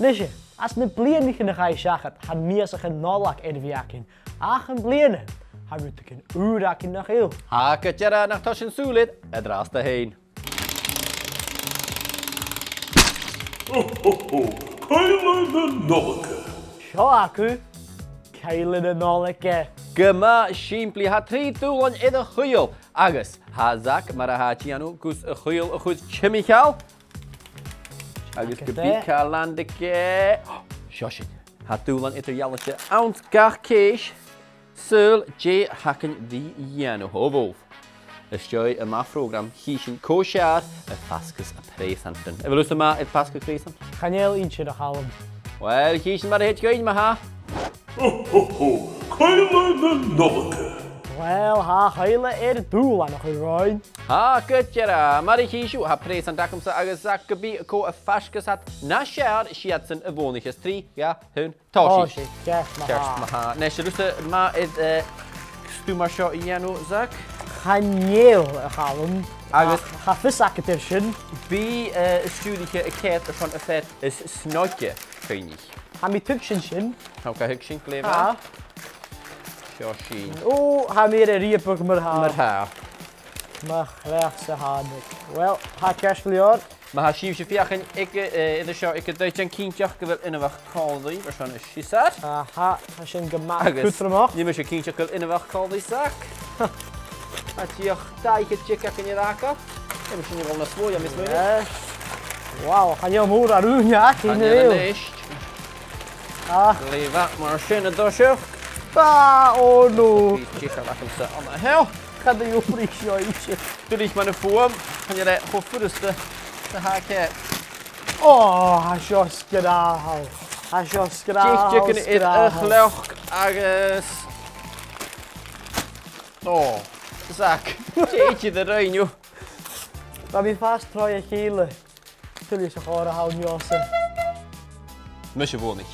Nisje, as na blian in de gai shachat, ha meesach een Nollaige erviakin. Ach een blian, ha moet ik een uurakin nach heel. Ha katjara nach tashin sulit, draast heen. Cuibhle de Nollaige. Shaku, Cuibhle de Nollaige. Gema simply ha 3 dùbhlan in de Cuibhle. Agus, ha zak mar ha tianu gus Cuibhle goed chimichaal. Agus gebied ka landike. Shoshit. Ha dùbhlan in de jalletje ounce gach kees. Sul je hakken die janu hovof. Ystoi yma program hysyn cosiar y pasgas a presantyn. Efo lwys yma y pasgas presant? Chanel each de halm. Wel, hysyn ma'r hyd gweud yma ha. Cuibhle de Nollaige. Wel, ha Cuibhle dùbhlan nach roin. Ha, gytjara. Ma'r hysyn ha presant ac ymsa agos ac gybi y co y pasgas at na siar siadsen y bhuannaicheas 3, ja, hwn, toshi. Toshi, gef ma Kerst ma ha. Nes y lwys yma stu mar sio i enw, Zach? Chanel halm. Agus ha fisak edition. Bi studieke y ket van y vet is snotje, vind ik. Ha mi tukshin shin. Hou ka huk sin kleven? Ha. Shoshi. O, ha meer een riepig maar ha. Maar ha. Maar rechtse hadik. Wel, ha kerstlior. Maar ha shief je fiach en ik in de show ik het uit een kindje wil in een wacht kaldi, waarschijnlijk is shizat. Ha shin gemaakt kutremach. Je moet je kindje wil in een wacht kaldi zak. Had je je tijdje chicken in je raken? Je moet je wel naar svoor, je mis me. Wauw, ga je omhoog naar u, ja? Ga je niet. Leef maar schöne dosje. Oh no. Die chicken laten ze aan de hel. Ga de joh ietsje. Doe dich maar naar voren. Kan je dat goed furasta de haken. Oh, ha sjos gedaan. Ha sjos gedaan. Chicken in een gelog. Agus. Oh. Zak, jeetje eruit, joh. Maar wie vast trouw je Cuibhle. Toen is ze gewoon houden, jossen. Musje woon niet.